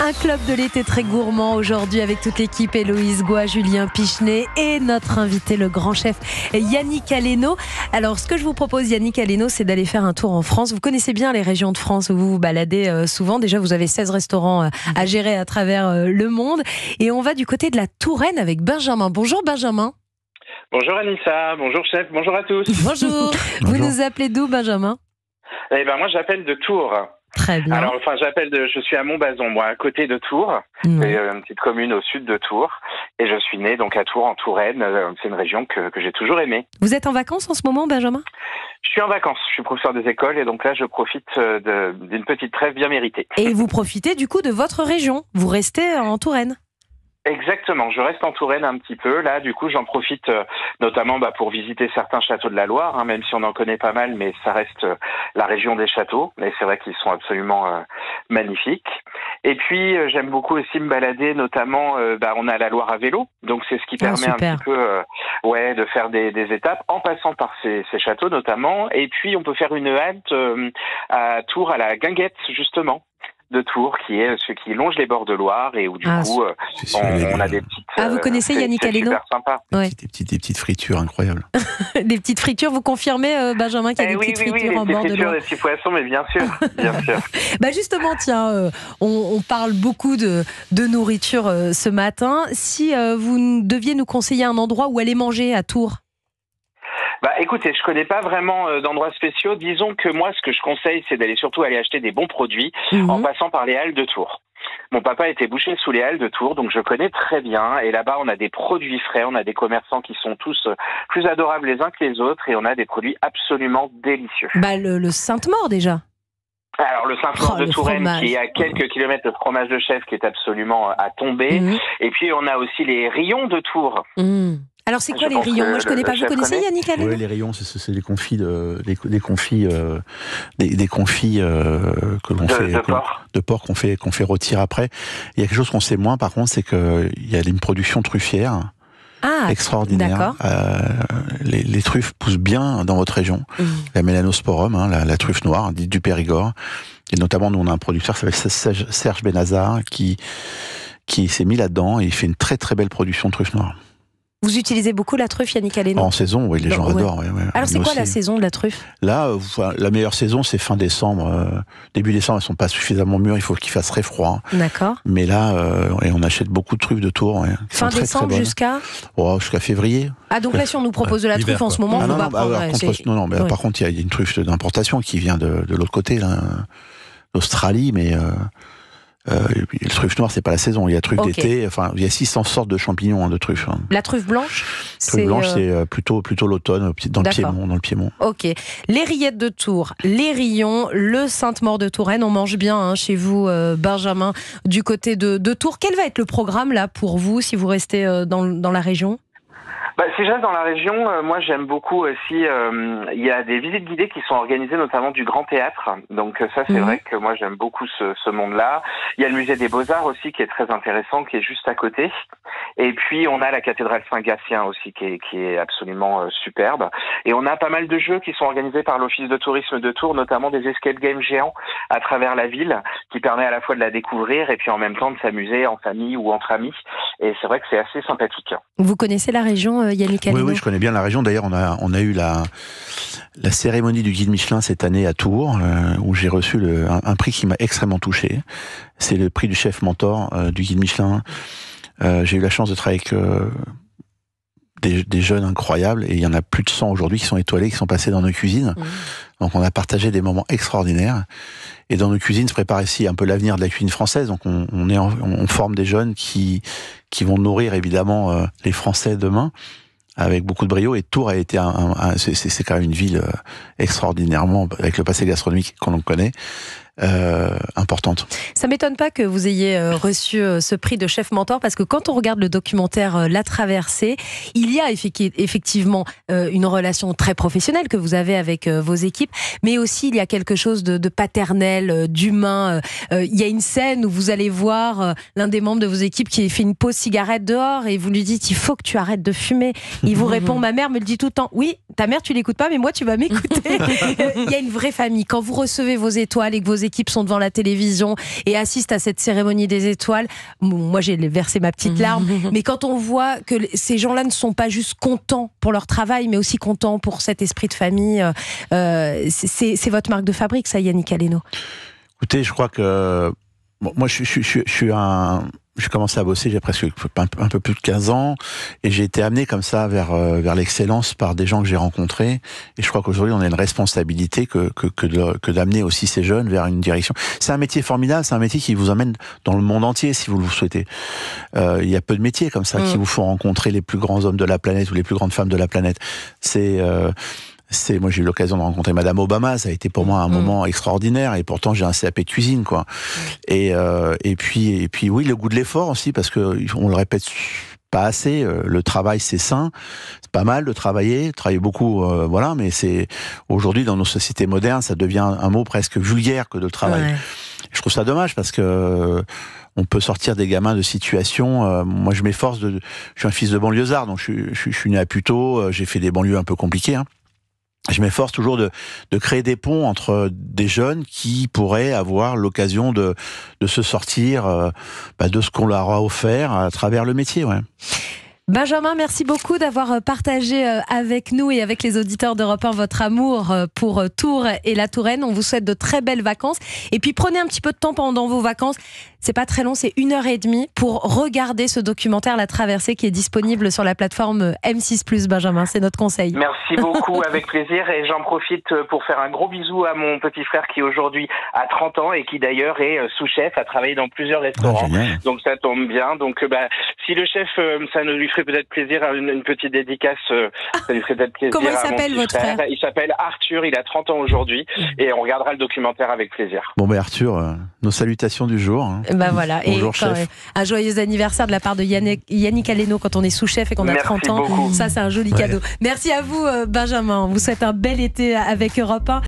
Un club de l'été très gourmand aujourd'hui avec toute l'équipe, Héloïse Goua, Julien Pichenet et notre invité, le grand chef Yannick Aleno. Alors ce que je vous propose, Yannick Aleno, c'est d'aller faire un tour en France. Vous connaissez bien les régions de France où vous vous baladez souvent. Déjà, vous avez 16 restaurants à gérer à travers le monde. Et on va du côté de la Touraine avec Benjamin. Bonjour Benjamin. Bonjour Anissa, bonjour chef, bonjour à tous. Bonjour. Vous nous appelez d'où Benjamin? Eh ben moi j'appelle de Tours. Très bien. Alors je suis à Montbazon, moi à côté de Tours. C'est une petite commune au sud de Tours. Et je suis né donc à Tours en Touraine. C'est une région que j'ai toujours aimée. Vous êtes en vacances en ce moment Benjamin? Je suis en vacances, je suis professeur des écoles et donc là je profite d'une petite trêve bien méritée. Et vous profitez du coup de votre région, vous restez en Touraine? Exactement, je reste en Touraine un petit peu. Là, du coup, j'en profite notamment pour visiter certains châteaux de la Loire, même si on en connaît pas mal, mais ça reste la région des châteaux. Et c'est vrai qu'ils sont absolument magnifiques. Et puis, j'aime beaucoup aussi me balader, notamment, on a la Loire à vélo, donc c'est ce qui permet un petit peu, de faire des étapes en passant par ces châteaux notamment. Et puis, on peut faire une halte à Tours, à la Guinguette justement. De Tours, qui est ce qui longe les bords de Loire et où du coup on a des petites. Vous connaissez Yannick Aleno? Super sympa. Ouais. Des petites fritures incroyables. Des petites fritures, vous confirmez Benjamin qu'il y a des petites fritures en bord de Loire? Des petits poissons, mais bien sûr, bien sûr. Justement, tiens, on parle beaucoup de nourriture ce matin. Si vous deviez nous conseiller un endroit où aller manger à Tours? Écoutez, je connais pas vraiment d'endroits spéciaux. Disons que moi, ce que je conseille, c'est d'aller surtout aller acheter des bons produits en passant par les halles de Tours. Mon papa était boucher sous les halles de Tours, donc je connais très bien. Et là-bas, on a des produits frais, on a des commerçants qui sont tous plus adorables les uns que les autres, et on a des produits absolument délicieux. Le Sainte-Maure déjà. Alors le Sainte-Maure de Touraine, qui est à quelques kilomètres, le fromage de chef qui est absolument à tomber. Et puis on a aussi les rayons de Tours. Alors c'est quoi les rayons? Moi je connais pas. Vous connaissez Yannick Aleno? Oui, les rayons, c'est des confits que l'on fait de porc qu'on fait rôtir après. Il y a quelque chose qu'on sait moins, par contre, c'est qu'il y a une production truffière extraordinaire. Les truffes poussent bien dans votre région. La mélanosporum, la truffe noire, dite du Périgord. Et notamment, nous on a un producteur qui s'appelle Serge Benazar qui s'est mis là-dedans et il fait une très très belle production de truffe noire. Vous utilisez beaucoup la truffe, Yannick Aleno? En saison, oui, les gens adorent. Ouais. Alors c'est quoi la saison de la truffe? Là, la meilleure saison, c'est fin décembre. Début décembre, elles sont pas suffisamment mûres, il faut qu'il fasse très froid. D'accord. Mais là, on achète beaucoup de truffes de Tours. Ouais, fin décembre jusqu'à février. Ah, donc là, si on nous propose de la truffe en ce moment, on va prendre... Par contre, il y a une truffe d'importation qui vient de l'autre côté, d'Australie, mais... le truffe noire, c'est pas la saison. Il y a truffe d'été. Enfin, il y a 600 sortes de champignons de truffes. La truffe blanche, c'est plutôt l'automne, dans le Piémont. Ok. Les rillettes de Tours, les rayons, le Sainte-Maure de Touraine. On mange bien chez vous, Benjamin, du côté de Tours. Quel va être le programme là pour vous si vous restez dans la région? Si je reste dans la région, moi j'aime beaucoup aussi, il y a des visites guidées qui sont organisées notamment du Grand Théâtre, donc ça c'est vrai que moi j'aime beaucoup ce monde-là. Il y a le musée des Beaux-Arts aussi qui est très intéressant, qui est juste à côté, et puis on a la cathédrale Saint-Gatien aussi qui est absolument superbe, et on a pas mal de jeux qui sont organisés par l'Office de tourisme de Tours, notamment des escape games géants à travers la ville, qui permet à la fois de la découvrir et puis en même temps de s'amuser en famille ou entre amis, et c'est vrai que c'est assez sympathique. Vous connaissez la région, Yannick Aleno? Oui, je connais bien la région. D'ailleurs, on a eu la cérémonie du guide Michelin cette année à Tours, où j'ai reçu un prix qui m'a extrêmement touché. C'est le prix du chef mentor du guide Michelin. J'ai eu la chance de travailler avec des jeunes incroyables, et il y en a plus de 100 aujourd'hui qui sont étoilés, qui sont passés dans nos cuisines. Donc on a partagé des moments extraordinaires. Et dans nos cuisines se prépare ici un peu l'avenir de la cuisine française. Donc on forme des jeunes qui vont nourrir évidemment les Français demain, avec beaucoup de brio. Et Tours a été c'est quand même une ville extraordinairement, avec le passé gastronomique qu'on connaît, importante. Ça m'étonne pas que vous ayez reçu ce prix de chef mentor, parce que quand on regarde le documentaire La Traversée, il y a effectivement une relation très professionnelle que vous avez avec vos équipes, mais aussi il y a quelque chose de paternel, d'humain. Il y a une scène où vous allez voir l'un des membres de vos équipes qui fait une pause cigarette dehors, et vous lui dites: il faut que tu arrêtes de fumer. Il vous répond: ma mère me le dit tout le temps. Oui, ta mère, tu l'écoutes pas, mais moi, tu vas m'écouter. Il y a une vraie famille. Quand vous recevez vos étoiles et que vos équipes sont devant la télévision et assistent à cette cérémonie des étoiles, moi, j'ai versé ma petite larme. Mais quand on voit que ces gens-là ne sont pas juste contents pour leur travail, mais aussi contents pour cet esprit de famille, c'est votre marque de fabrique, ça, Yannick Aleno. Écoutez, je crois que moi, j'ai commencé à bosser, j'ai presque un peu plus de 15 ans, et j'ai été amené comme ça vers l'excellence par des gens que j'ai rencontrés. Et je crois qu'aujourd'hui, on a une responsabilité que d'amener aussi ces jeunes vers une direction. C'est un métier formidable, c'est un métier qui vous emmène dans le monde entier, si vous le souhaitez. Il y a peu de métiers comme ça qui vous font rencontrer les plus grands hommes de la planète ou les plus grandes femmes de la planète. Moi, j'ai eu l'occasion de rencontrer Madame Obama. Ça a été pour moi un moment extraordinaire. Et pourtant, j'ai un CAP de cuisine, quoi. Et puis, oui, le goût de l'effort aussi, parce que on le répète pas assez. Le travail, c'est sain. C'est pas mal de travailler beaucoup, voilà. Mais aujourd'hui, dans nos sociétés modernes, ça devient un mot presque vulgaire que de travail. Ouais. Je trouve ça dommage parce que on peut sortir des gamins de situations. Moi, je m'efforce je suis un fils de banlieusard, donc je suis né à Puteaux. J'ai fait des banlieues un peu compliquées. Je m'efforce toujours de créer des ponts entre des jeunes qui pourraient avoir l'occasion de se sortir de ce qu'on leur a offert à travers le métier. Ouais. Benjamin, merci beaucoup d'avoir partagé avec nous et avec les auditeurs d'Europe 1 votre amour pour Tours et la Touraine. On vous souhaite de très belles vacances. Et puis prenez un petit peu de temps pendant vos vacances. C'est pas très long, c'est 1h30 pour regarder ce documentaire La Traversée qui est disponible sur la plateforme M6+, Benjamin. C'est notre conseil. Merci beaucoup, avec plaisir. Et j'en profite pour faire un gros bisou à mon petit frère qui aujourd'hui a 30 ans et qui d'ailleurs est sous-chef, a travaillé dans plusieurs restaurants. Donc ça tombe bien. Donc si le chef, ça nous lui ferait peut-être plaisir, une petite dédicace, ça lui ferait peut-être plaisir. Comment il s'appelle votre frère ? Il s'appelle Arthur, il a 30 ans aujourd'hui et on regardera le documentaire avec plaisir. Bon Arthur, nos salutations du jour. Hein. Voilà. Bonjour, et un joyeux anniversaire de la part de Yannick Aleno quand on est sous-chef et qu'on a 30 ans. Beaucoup. Ça, c'est un joli cadeau. Merci à vous, Benjamin. On vous souhaite un bel été avec Europe 1.